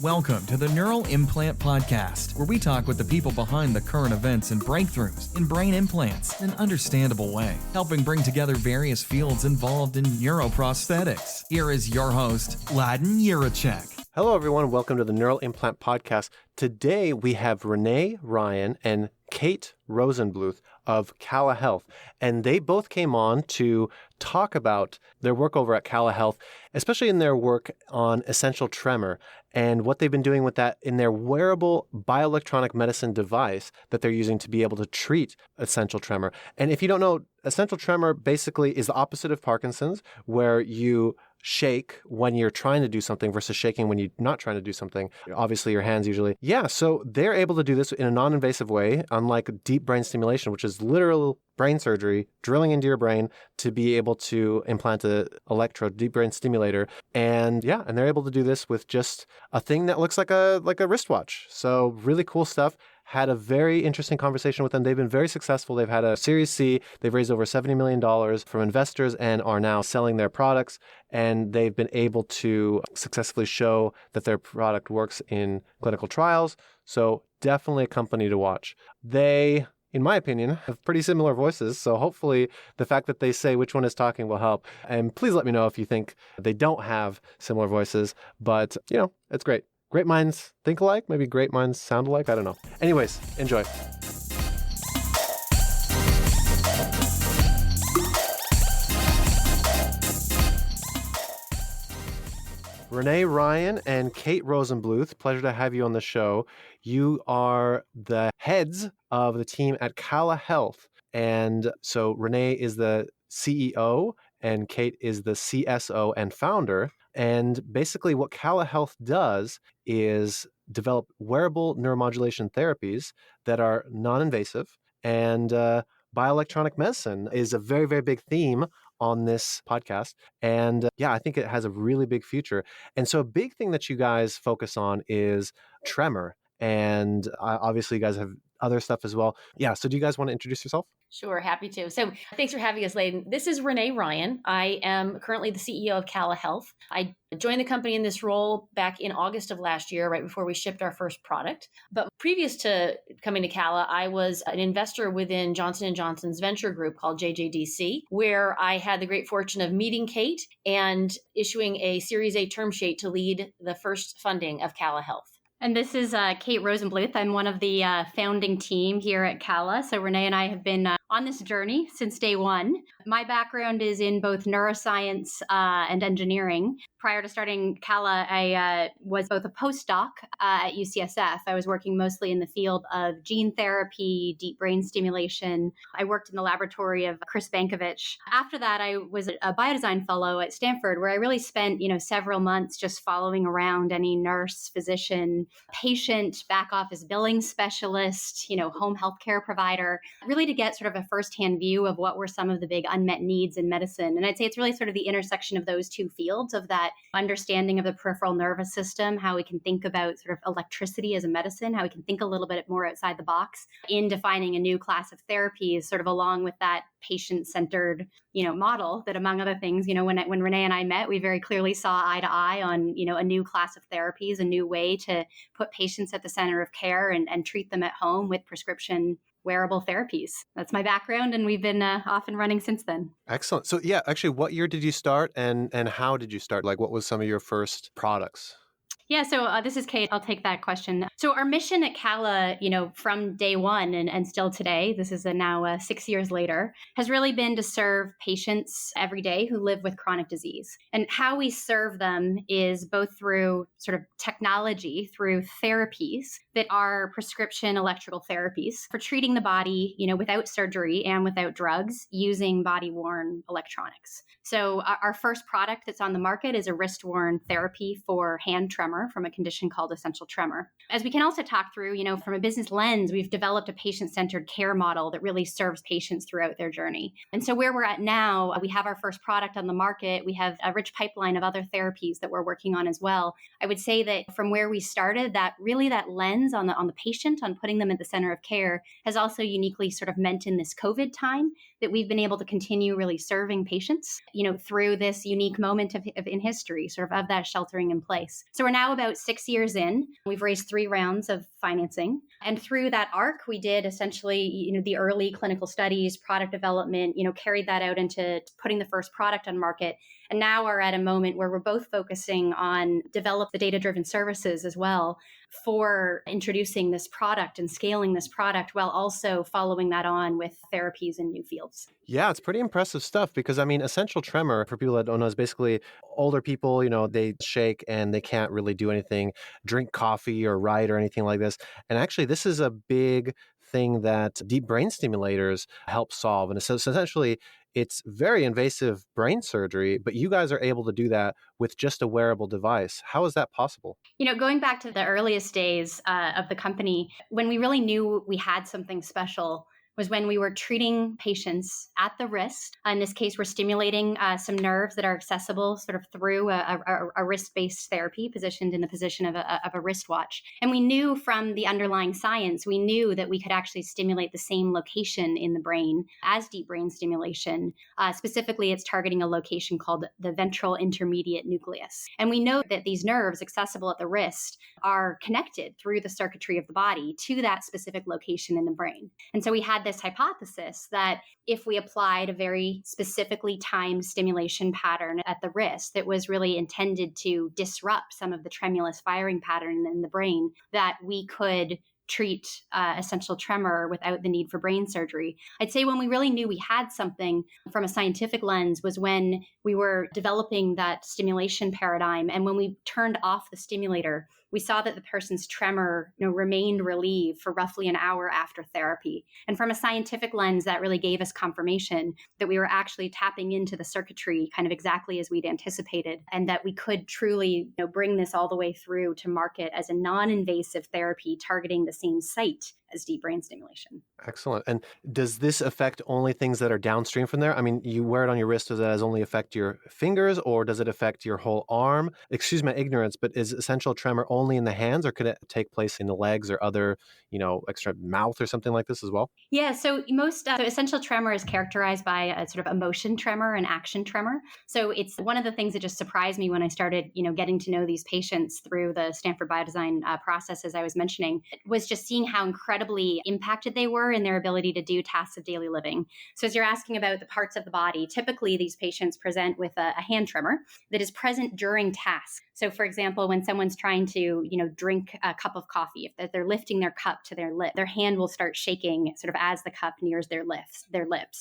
Welcome to the Neural Implant Podcast, where we talk with the people behind the current events and breakthroughs in brain implants in an understandable way, helping bring together various fields involved in neuroprosthetics. Here is your host, Ladan. Hello, everyone. Welcome to the Neural Implant Podcast. Today, we have Renee Ryan and Kate Rosenbluth of Cala Health, and they both came on to talk about their work over at Cala Health, especially in their work on essential tremor and what they've been doing with that in their wearable bioelectronic medicine device that they're using to be able to treat essential tremor. And if you don't know, essential tremor basically is the opposite of Parkinson's, where you shake when you're trying to do something versus shaking when you're not trying to do something. Obviously, your hands usually. Yeah, so they're able to do this in a non-invasive way, unlike deep brain stimulation, which is literal brain surgery, drilling into your brain to be able to implant an electrode, deep brain stimulator. And they're able to do this with just a thing that looks like a wristwatch. So really cool stuff. Had a very interesting conversation with them. They've been very successful. They've had a Series C. They've raised over $70 million from investors and are now selling their products. And they've been able to successfully show that their product works in clinical trials. So definitely a company to watch. They, in my opinion, have pretty similar voices. So hopefully the fact that they say which one is talking will help. And please let me know if you think they don't have similar voices. But, it's great. Great minds think alike, maybe great minds sound alike, I don't know. Anyways, enjoy. Renee Ryan and Kate Rosenbluth, pleasure to have you on the show. You are the heads of the team at Cala Health. And so Renee is the CEO and Kate is the CSO and founder. And basically what Cala Health does is develop wearable neuromodulation therapies that are non-invasive, and bioelectronic medicine is a very, very big theme on this podcast. And I think it has a really big future. And so a big thing that you guys focus on is tremor. And obviously you guys have other stuff as well. Yeah. So do you guys want to introduce yourself? Sure, happy to. So thanks for having us, Ladan. This is Renee Ryan. I am currently the CEO of Cala Health. I joined the company in this role back in August of last year, right before we shipped our first product. But previous to coming to Cala, I was an investor within Johnson & Johnson's venture group called JJDC, where I had the great fortune of meeting Kate and issuing a Series A term sheet to lead the first funding of Cala Health. And this is Kate Rosenbluth. I'm one of the founding team here at Cala. So Renee and I have been on this journey since day one. My background is in both neuroscience and engineering. Prior to starting Cala, I was both a postdoc at UCSF. I was working mostly in the field of gene therapy, deep brain stimulation. I worked in the laboratory of Chris Bankovich. After that, I was a biodesign fellow at Stanford, where I really spent, several months just following around any nurse, physician, patient, back office billing specialist, home healthcare provider, really to get sort of a firsthand view of what were some of the big unmet needs in medicine. And I'd say it's really sort of the intersection of those two fields, of that understanding of the peripheral nervous system, how we can think about sort of electricity as a medicine, how we can think a little bit more outside the box in defining a new class of therapies, sort of along with that patient-centered, model that, among other things, when Renee and I met, we very clearly saw eye to eye on, a new class of therapies, a new way to put patients at the center of care and treat them at home with prescription wearable therapies. That's my background, and we've been off and running since then. Excellent. So actually, what year did you start and how did you start? Like, what was some of your first products? Yeah, so this is Kate. I'll take that question. So our mission at Cala, from day one and still today, this is now 6 years later, has really been to serve patients every day who live with chronic disease. And how we serve them is both through sort of technology, through therapies that are prescription electrical therapies for treating the body, without surgery and without drugs, using body-worn electronics. So our first product that's on the market is a wrist-worn therapy for hand tremor from a condition called essential tremor. As we can also talk through, from a business lens, we've developed a patient-centered care model that really serves patients throughout their journey. And so where we're at now, we have our first product on the market. We have a rich pipeline of other therapies that we're working on as well. I would say that from where we started, that lens on the patient, on putting them at the center of care, has also uniquely sort of meant in this COVID time that we've been able to continue really serving patients, through this unique moment in history, sort of that sheltering in place. So we're now about 6 years in. We've raised 3 rounds of financing. And through that arc, we did essentially, the early clinical studies, product development, carried that out into putting the first product on market. And now we're at a moment where we're both focusing on develop the data-driven services as well for introducing this product and scaling this product while also following that on with therapies in new fields. Yeah, it's pretty impressive stuff because essential tremor, for people that don't know, is basically older people, they shake and they can't really do anything, drink coffee or write or anything like this. And actually, this is a big thing that deep brain stimulators help solve. And so essentially, it's very invasive brain surgery, but you guys are able to do that with just a wearable device. How is that possible? Going back to the earliest days of the company, when we really knew we had something special was when we were treating patients at the wrist. In this case, we're stimulating some nerves that are accessible sort of through a wrist-based therapy positioned in the position of a wristwatch. And we knew from the underlying science, we knew that we could actually stimulate the same location in the brain as deep brain stimulation. Specifically, it's targeting a location called the ventral intermediate nucleus. And we know that these nerves accessible at the wrist are connected through the circuitry of the body to that specific location in the brain. And so we had this hypothesis that if we applied a very specifically timed stimulation pattern at the wrist that was really intended to disrupt some of the tremulous firing pattern in the brain, that we could treat essential tremor without the need for brain surgery. I'd say when we really knew we had something from a scientific lens was when we were developing that stimulation paradigm. And when we turned off the stimulator, we saw that the person's tremor remained relieved for roughly an hour after therapy. And from a scientific lens, that really gave us confirmation that we were actually tapping into the circuitry kind of exactly as we'd anticipated, and that we could truly bring this all the way through to market as a non-invasive therapy targeting the same site as deep brain stimulation. Excellent. And does this affect only things that are downstream from there? I mean, you wear it on your wrist, does that only affect your fingers, or does it affect your whole arm? Excuse my ignorance, but is essential tremor only in the hands, or could it take place in the legs or other, extra mouth or something like this as well? Yeah, so most essential tremor is characterized by a sort of emotion tremor and action tremor. So it's one of the things that just surprised me when I started, getting to know these patients through the Stanford Biodesign process, as I was mentioning, was just seeing how incredibly impacted they were in their ability to do tasks of daily living. So as you're asking about the parts of the body, typically these patients present with a hand tremor that is present during tasks. So for example, when someone's trying to, drink a cup of coffee, if they're lifting their cup to their lip, their hand will start shaking sort of as the cup nears their lips,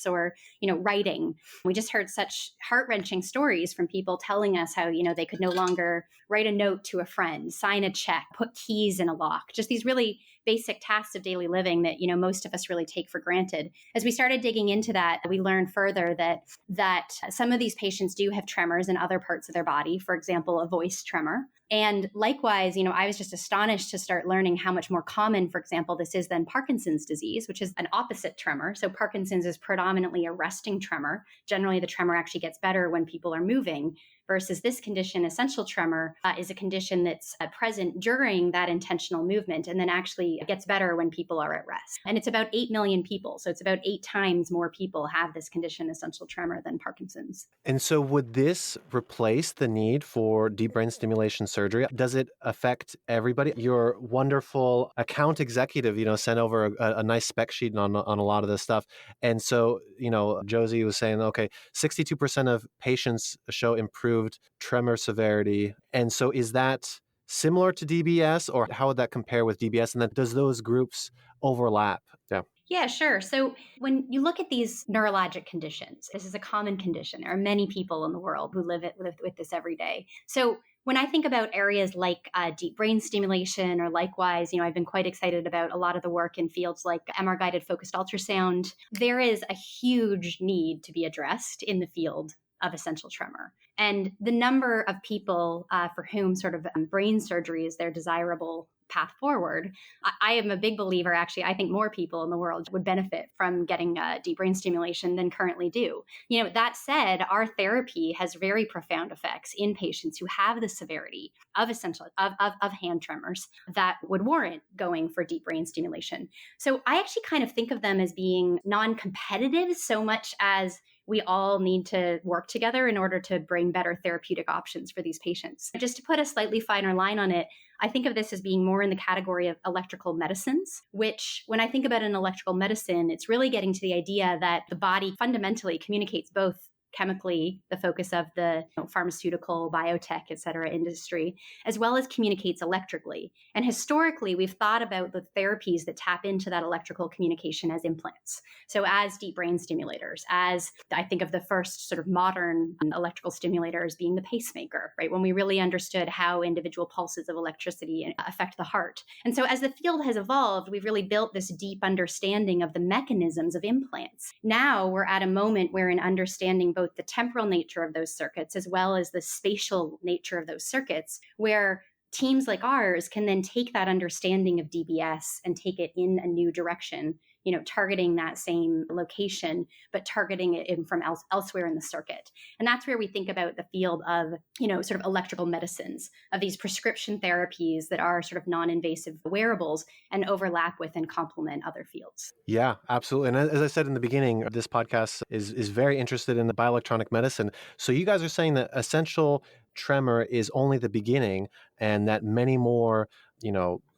or, writing. We just heard such heart-wrenching stories from people telling us how, they could no longer write a note to a friend, sign a check, put keys in a lock, just these really basic tasks of daily living that, most of us really take for granted. As we started digging into that, we learned further that some of these patients do have tremors in other parts of their body, for example, a voice tremor. And likewise, I was just astonished to start learning how much more common, for example, this is than Parkinson's disease, which is an opposite tremor. So Parkinson's is predominantly a resting tremor. Generally, the tremor actually gets better when people are moving, versus this condition, essential tremor, is a condition that's present during that intentional movement and then actually gets better when people are at rest. And it's about 8 million people. So it's about 8 times more people have this condition, essential tremor, than Parkinson's. And so would this replace the need for deep brain stimulation surgery? Does it affect everybody? Your wonderful account executive, sent over a nice spec sheet on a lot of this stuff. And so, Josie was saying, okay, 62% of patients show improved tremor severity. And so is that similar to DBS, or how would that compare with DBS? And then does those groups overlap? Yeah. Yeah, sure. So when you look at these neurologic conditions, this is a common condition. There are many people in the world who live with this every day. So when I think about areas like deep brain stimulation, or likewise, I've been quite excited about a lot of the work in fields like MR-guided focused ultrasound, there is a huge need to be addressed in the field of essential tremor. And the number of people for whom sort of brain surgery is their desirable path forward, I am a big believer, actually. I think more people in the world would benefit from getting deep brain stimulation than currently do. That said, our therapy has very profound effects in patients who have the severity of of hand tremors that would warrant going for deep brain stimulation. So I actually kind of think of them as being non-competitive so much as we all need to work together in order to bring better therapeutic options for these patients. Just to put a slightly finer line on it, I think of this as being more in the category of electrical medicines, which when I think about an electrical medicine, it's really getting to the idea that the body fundamentally communicates both chemically, the focus of the pharmaceutical, biotech, et cetera, industry, as well as communicates electrically. And historically, we've thought about the therapies that tap into that electrical communication as implants. So as deep brain stimulators, as I think of the first sort of modern electrical stimulators being the pacemaker, right? When we really understood how individual pulses of electricity affect the heart. And so as the field has evolved, we've really built this deep understanding of the mechanisms of implants. Now we're at a moment where in understanding both the temporal nature of those circuits as well as the spatial nature of those circuits, where teams like ours can then take that understanding of DBS and take it in a new direction, targeting that same location, but targeting it from elsewhere in the circuit. And that's where we think about the field of, sort of electrical medicines, of these prescription therapies that are sort of non-invasive wearables and overlap with and complement other fields. Yeah, absolutely. And as I said in the beginning, this podcast is very interested in the bioelectronic medicine. So you guys are saying that essential tremor is only the beginning and that many more,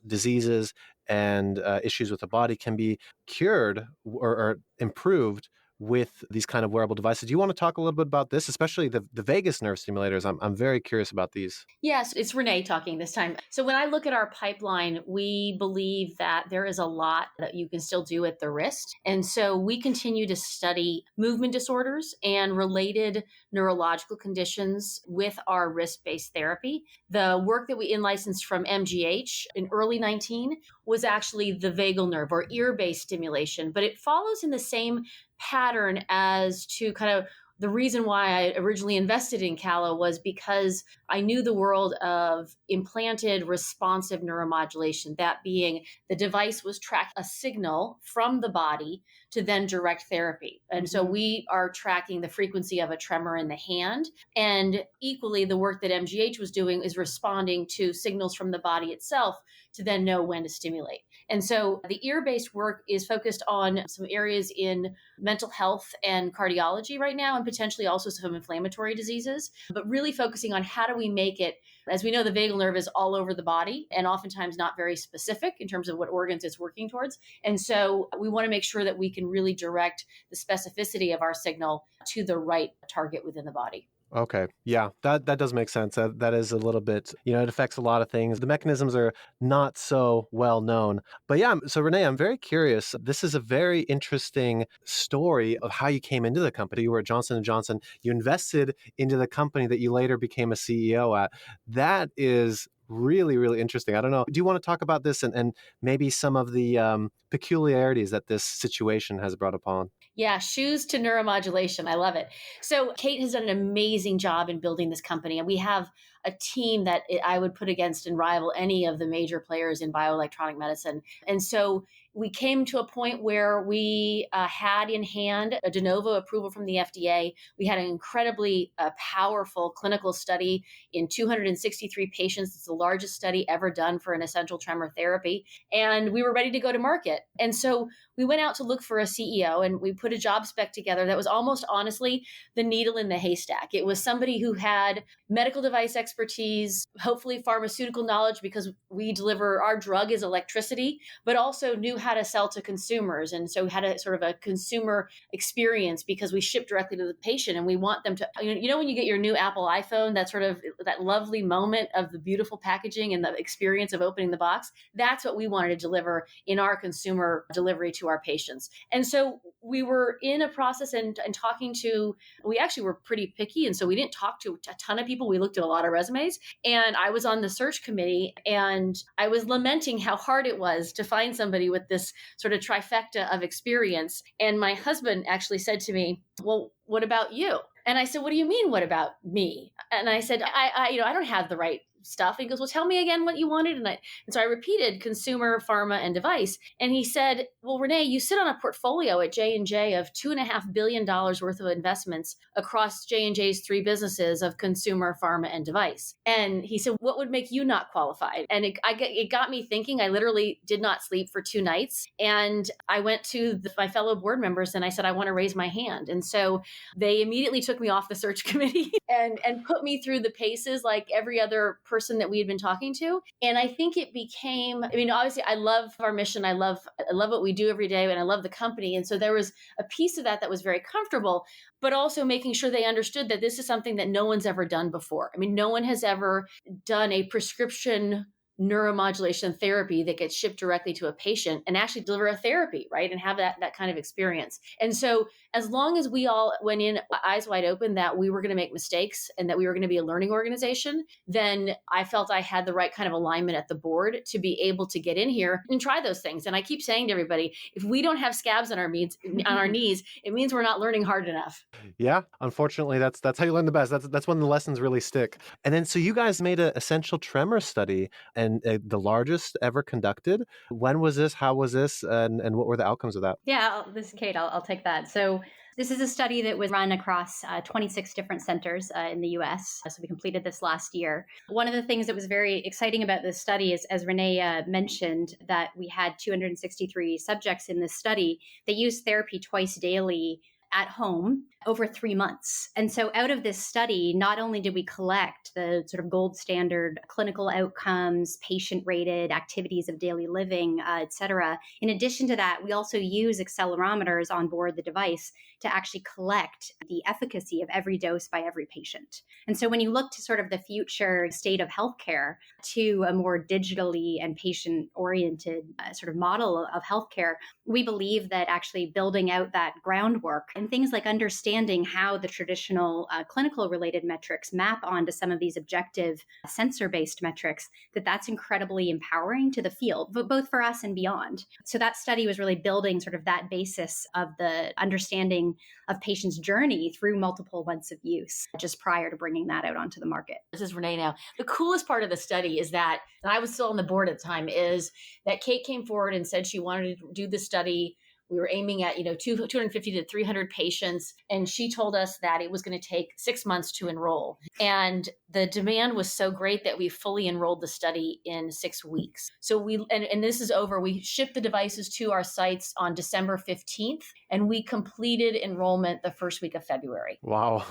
diseases and issues with the body can be cured or improved with these kind of wearable devices. Do you want to talk a little bit about this, especially the vagus nerve stimulators? I'm very curious about these. Yes, it's Renee talking this time. So when I look at our pipeline, we believe that there is a lot that you can still do at the wrist. And so we continue to study movement disorders and related neurological conditions with our wrist-based therapy. The work that we in-licensed from MGH in early 19 was actually the vagal nerve or ear-based stimulation, but it follows in the same pattern as to kind of the reason why I originally invested in Cala was because I knew the world of implanted responsive neuromodulation, that being the device was tracking a signal from the body to then direct therapy. And so we are tracking the frequency of a tremor in the hand. And equally, the work that MGH was doing is responding to signals from the body itself to then know when to stimulate. And so the ear-based work is focused on some areas in mental health and cardiology right now, and potentially also some inflammatory diseases, but really focusing on how do we make it, as we know, the vagal nerve is all over the body and oftentimes not very specific in terms of what organs it's working towards. And so we want to make sure that we can really direct the specificity of our signal to the right target within the body. Okay. Yeah, that does make sense. That is a little bit, it affects a lot of things. The mechanisms are not so well known. But yeah, so Renee, I'm very curious. This is a very interesting story of how you came into the company. You were at Johnson & Johnson. You invested into the company that you later became a CEO at. That is really, really interesting. I don't know. Do you want to talk about this and maybe some of the peculiarities that this situation has brought upon? Yeah, shoes to neuromodulation. I love it. So Kate has done an amazing job in building this company. And we have a team that I would put against and rival any of the major players in bioelectronic medicine. And so we came to a point where we had in hand a de novo approval from the FDA. We had an incredibly powerful clinical study in 263 patients. It's the largest study ever done for an essential tremor therapy. And we were ready to go to market. And so we went out to look for a CEO and we put a job spec together that was almost honestly the needle in the haystack. It was somebody who had medical device expertise, hopefully pharmaceutical knowledge because we deliver, our drug is electricity, but also knew how to sell to consumers. And so we had a sort of a consumer experience because we ship directly to the patient and we want them to, when you get your new Apple iPhone, that sort of that lovely moment of the beautiful packaging and the experience of opening the box, that's what we wanted to deliver in our consumer delivery to our patients. And so we were in a process and talking to, we actually were pretty picky. And so we didn't talk to a ton of people. We looked at a lot of resumes and I was on the search committee and I was lamenting how hard it was to find somebody with this sort of trifecta of experience. And my husband actually said to me, well, what about you? And I said, what do you mean, what about me? And I said, I don't have the right stuff. And he goes, well, tell me again what you wanted. And so I repeated consumer, pharma, and device. And he said, well, Renee, you sit on a portfolio at J&J of $2.5 billion worth of investments across J&J's three businesses of consumer, pharma, and device. And he said, what would make you not qualified? And it got me thinking. I literally did not sleep for 2 nights. And I went to my fellow board members and I said, I want to raise my hand. And so they immediately took me off the search committee and put me through the paces like every other person that we had been talking to. And I think it became, I mean, obviously I love our mission. I love what we do every day and I love the company. And so there was a piece of that was very comfortable, but also making sure they understood that this is something that no one's ever done before. I mean, no one has ever done a prescription neuromodulation therapy that gets shipped directly to a patient and actually deliver a therapy, right? And have that kind of experience. And so as long as we all went in eyes wide open that we were going to make mistakes and that we were going to be a learning organization, then I felt I had the right kind of alignment at the board to be able to get in here and try those things. And I keep saying to everybody, if we don't have scabs on our knees, it means we're not learning hard enough. Yeah, unfortunately, that's how you learn the best. That's when the lessons really stick. And then, so you guys made an essential tremor study, and the largest ever conducted. When was this? How was this? And what were the outcomes of that? Yeah, this is Kate. I'll take that. So this is a study that was run across 26 different centers in the US. So we completed this last year. One of the things that was very exciting about this study is, as Renee mentioned, that we had 263 subjects in this study. They used therapy twice daily at home over 3 months. And so out of this study, not only did we collect the sort of gold standard clinical outcomes, patient-rated activities of daily living, et cetera. In addition to that, we also use accelerometers on board the device to actually collect the efficacy of every dose by every patient. And so when you look to sort of the future state of healthcare to a more digitally and patient-oriented sort of model of healthcare, we believe that actually building out that groundwork and things like understanding how the traditional clinical related metrics map onto some of these objective sensor-based metrics, that's incredibly empowering to the field, but both for us and beyond. So that study was really building sort of that basis of the understanding of patients' journey through multiple months of use just prior to bringing that out onto the market. This is Renee now. The coolest part of the study is that, and I was still on the board at the time, is that Kate came forward and said she wanted to do the study. We were aiming at, 250 to 300 patients. And she told us that it was going to take 6 months to enroll. And the demand was so great that we fully enrolled the study in 6 weeks. So and this is over. We shipped the devices to our sites on December 15th, and we completed enrollment the first week of February. Wow.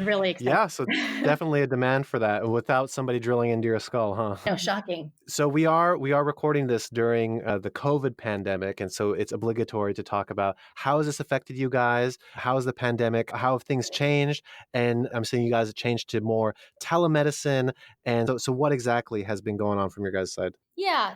Really exciting. Yeah, so definitely a demand for that without somebody drilling into your skull, huh? No, shocking. So we are recording this during the COVID pandemic, and so it's obligatory to talk about how has this affected you guys? How has the pandemic? How have things changed? And I'm seeing you guys have changed to more telemedicine. And so what exactly has been going on from your guys' side? Yeah,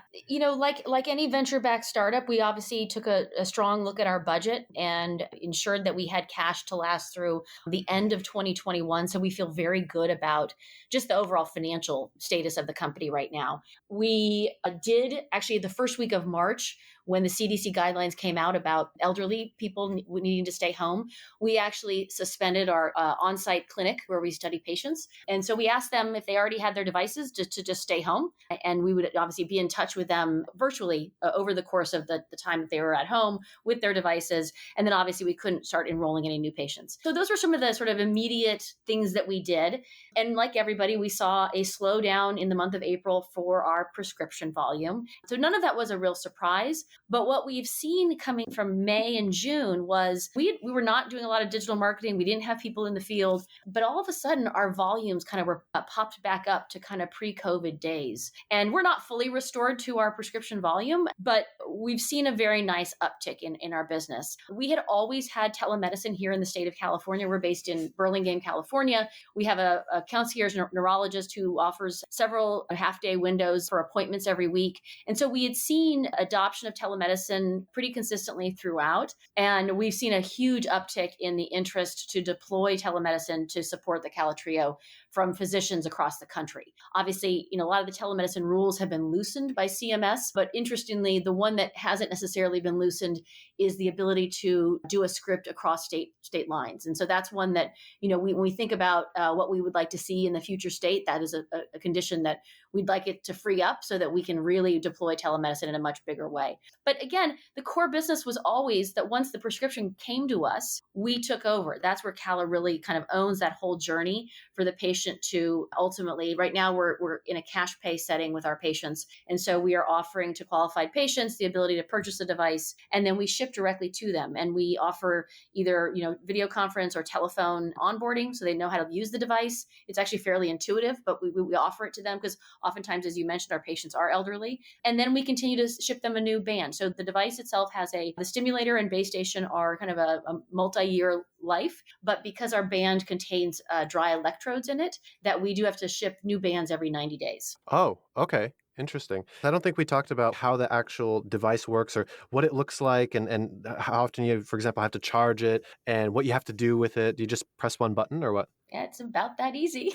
like any venture-backed startup, we obviously took a strong look at our budget and ensured that we had cash to last through the end of 2021. So we feel very good about just the overall financial status of the company right now. We did actually the first week of March, when the CDC guidelines came out about elderly people needing to stay home, we actually suspended our on-site clinic where we study patients. And so we asked them if they already had their devices to just stay home. And we would obviously be in touch with them virtually over the course of the time that they were at home with their devices. And then obviously we couldn't start enrolling any new patients. So those were some of the sort of immediate things that we did. And like everybody, we saw a slowdown in the month of April for our prescription volume. So none of that was a real surprise. But what we've seen coming from May and June was we were not doing a lot of digital marketing. We didn't have people in the field, but all of a sudden our volumes kind of were popped back up to kind of pre-COVID days. And we're not fully restored to our prescription volume, but we've seen a very nice uptick in our business. We had always had telemedicine here in the state of California. We're based in Burlingame, California. We have a concierge neurologist who offers several half-day windows for appointments every week. And so we had seen adoption of telemedicine pretty consistently throughout. And we've seen a huge uptick in the interest to deploy telemedicine to support the Cala Trio from physicians across the country. Obviously, a lot of the telemedicine rules have been loosened by CMS, but interestingly, the one that hasn't necessarily been loosened is the ability to do a script across state lines. And so that's one that, when we think about what we would like to see in the future state, that is a condition that we'd like it to free up so that we can really deploy telemedicine in a much bigger way. But again, the core business was always that once the prescription came to us, we took over. That's where Cala really kind of owns that whole journey for the patient to ultimately, right now we're in a cash pay setting with our patients. And so we are offering to qualified patients the ability to purchase a device, and then we ship directly to them. And we offer either, video conference or telephone onboarding so they know how to use the device. It's actually fairly intuitive, but we offer it to them because oftentimes, as you mentioned, our patients are elderly. And then we continue to ship them a new band. So the device itself has the stimulator and base station are kind of a multi-year life, but because our band contains dry electrodes in it, that we do have to ship new bands every 90 days. Oh, okay. Interesting. I don't think we talked about how the actual device works or what it looks like and how often you, for example, have to charge it and what you have to do with it. Do you just press one button or what? Yeah, it's about that easy.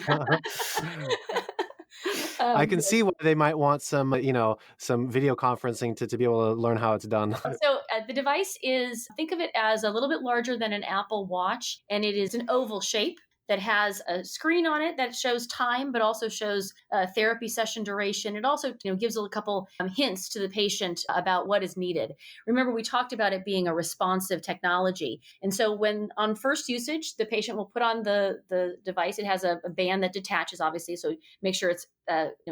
I can see why they might want some, some video conferencing to be able to learn how it's done. So the device think of it as a little bit larger than an Apple Watch, and it is an oval shape that has a screen on it that shows time, but also shows therapy session duration. It also gives a couple hints to the patient about what is needed. Remember, we talked about it being a responsive technology. And so when on first usage, the patient will put on the device. It has a band that detaches, obviously, so make sure it's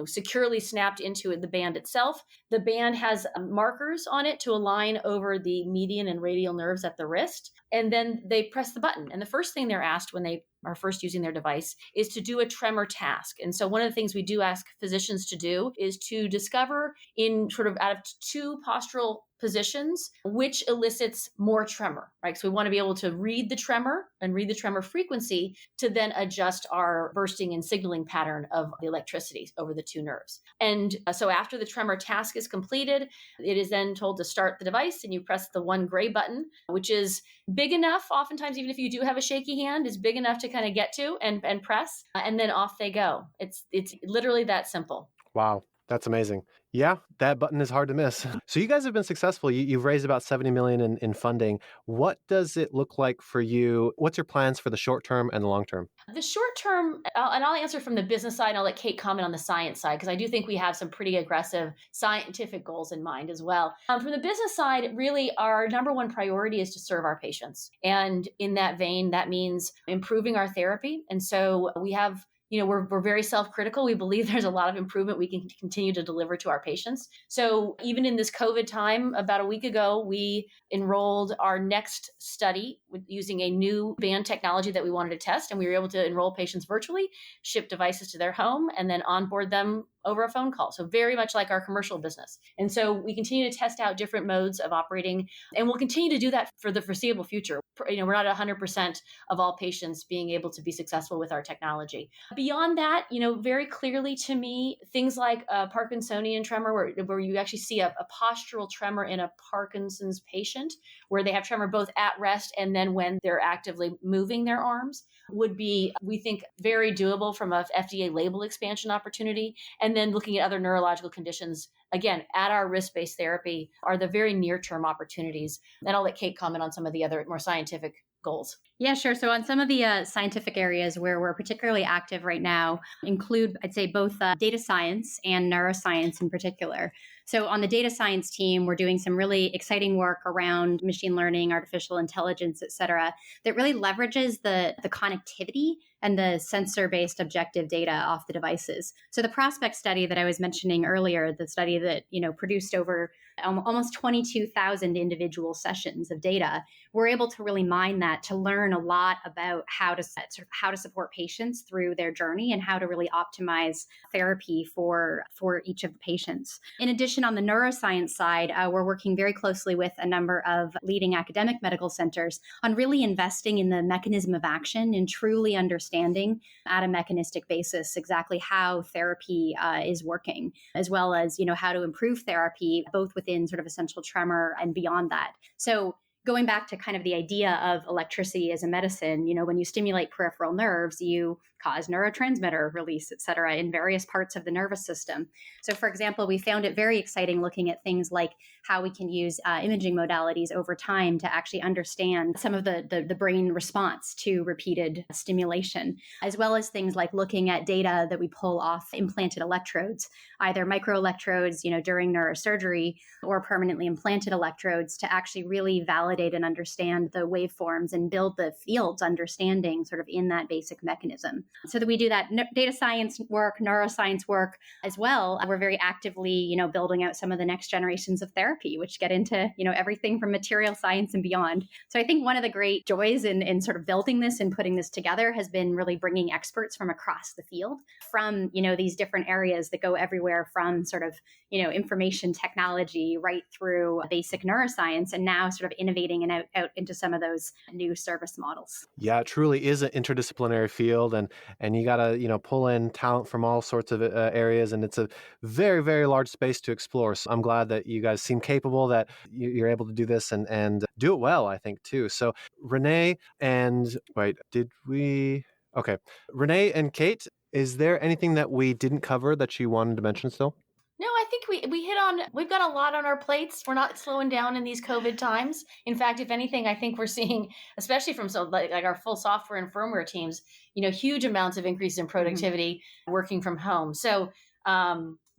securely snapped into the band itself. The band has markers on it to align over the median and radial nerves at the wrist. And then they press the button. And the first thing they're asked when they are first using their device is to do a tremor task. And so one of the things we do ask physicians to do is to discover in sort of out of two postural positions, which elicits more tremor, right? So we want to be able to read the tremor and read the tremor frequency to then adjust our bursting and signaling pattern of the electricity over the two nerves. And so after the tremor task is completed, it is then told to start the device and you press the one gray button, which is big enough, oftentimes, even if you do have a shaky hand, is big enough to kind of get to and press, and then off they go. It's literally that simple. Wow. That's amazing. Yeah, that button is hard to miss. So you guys have been successful. You've raised about $70 million in funding. What does it look like for you? What's your plans for the short term and the long term? The short term, and I'll answer from the business side, and I'll let Kate comment on the science side, because I do think we have some pretty aggressive scientific goals in mind as well. From the business side, really our number one priority is to serve our patients. And in that vein, that means improving our therapy. And so we have we're very self-critical. We believe there's a lot of improvement we can continue to deliver to our patients. So even in this COVID time, about a week ago, we enrolled our next study using a new band technology that we wanted to test. And we were able to enroll patients virtually, ship devices to their home, and then onboard them over a phone call. So very much like our commercial business. And so we continue to test out different modes of operating, and we'll continue to do that for the foreseeable future. We're not 100% of all patients being able to be successful with our technology. Beyond that, very clearly to me, things like Parkinsonian tremor, where you actually see a postural tremor in a Parkinson's patient, where they have tremor both at rest and then when they're actively moving their arms, would be, we think, very doable from a FDA label expansion opportunity. And then looking at other neurological conditions, again, at our risk-based therapy are the very near-term opportunities. And I'll let Kate comment on some of the other more scientific goals. Yeah, sure. So on some of the scientific areas where we're particularly active right now include, I'd say, both data science and neuroscience in particular. So on the data science team, we're doing some really exciting work around machine learning, artificial intelligence, et cetera, that really leverages the connectivity and the sensor-based objective data off the devices. So the Prospect study that I was mentioning earlier, the study that produced over almost 22,000 individual sessions of data, we're able to really mine that to learn a lot about how to support patients through their journey and how to really optimize therapy for each of the patients. In addition, on the neuroscience side, we're working very closely with a number of leading academic medical centers on really investing in the mechanism of action and truly understanding at a mechanistic basis exactly how therapy is working, as well as how to improve therapy both within sort of essential tremor and beyond that. So going back to kind of the idea of electricity as a medicine, when you stimulate peripheral nerves, you cause neurotransmitter release, et cetera, in various parts of the nervous system. So, for example, we found it very exciting looking at things like how we can use imaging modalities over time to actually understand some of the brain response to repeated stimulation, as well as things like looking at data that we pull off implanted electrodes, either microelectrodes, during neurosurgery, or permanently implanted electrodes, to actually really validate and understand the waveforms and build the field's understanding sort of in that basic mechanism. So that we do that data science work, neuroscience work as well. We're very actively, building out some of the next generations of therapy, which get into, everything from material science and beyond. So I think one of the great joys in sort of building this and putting this together has been really bringing experts from across the field, from, these different areas that go everywhere from sort of, information technology right through basic neuroscience, and now sort of innovating and out into some of those new service models. Yeah, it truly is an interdisciplinary field, and you got to pull in talent from all sorts of areas, and it's a very, very large space to explore. So I'm glad that you guys seem capable, that you're able to do this and do it well, I think, too. So Renee and Renee and Kate, is there anything that we didn't cover that you wanted to mention still? No, I think we hit on, we've got a lot on our plates. We're not slowing down in these COVID times. In fact, if anything, I think we're seeing, especially from like our full software and firmware teams, huge amounts of increase in productivity working from home. So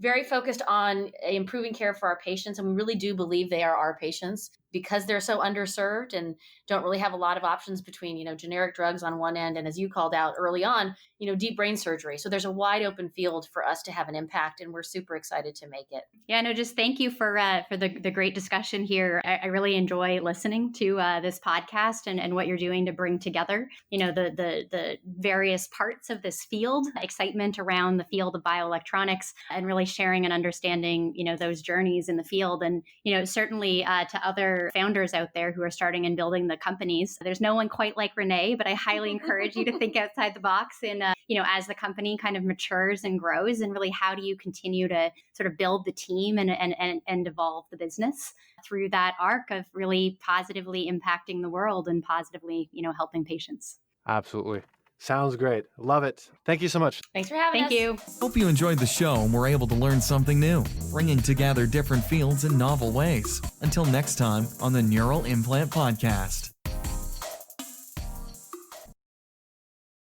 very focused on improving care for our patients. And we really do believe they are our patients, because they're so underserved and don't really have a lot of options between, generic drugs on one end, and, as you called out early on, deep brain surgery. So there's a wide open field for us to have an impact, and we're super excited to make it. Yeah, no, just thank you for the great discussion here. I really enjoy listening to this podcast and what you're doing to bring together, the various parts of this field, excitement around the field of bioelectronics, and really sharing and understanding, those journeys in the field. And, certainly to other founders out there who are starting and building the companies, there's no one quite like Renee, but I highly encourage you to think outside the box. And, as the company kind of matures and grows, and really how do you continue to sort of build the team and evolve the business through that arc of really positively impacting the world and positively, helping patients. Absolutely. Sounds great. Love it. Thank you so much. Thanks for having us. Thank you. Hope you enjoyed the show and were able to learn something new, bringing together different fields in novel ways. Until next time on the Neural Implant Podcast.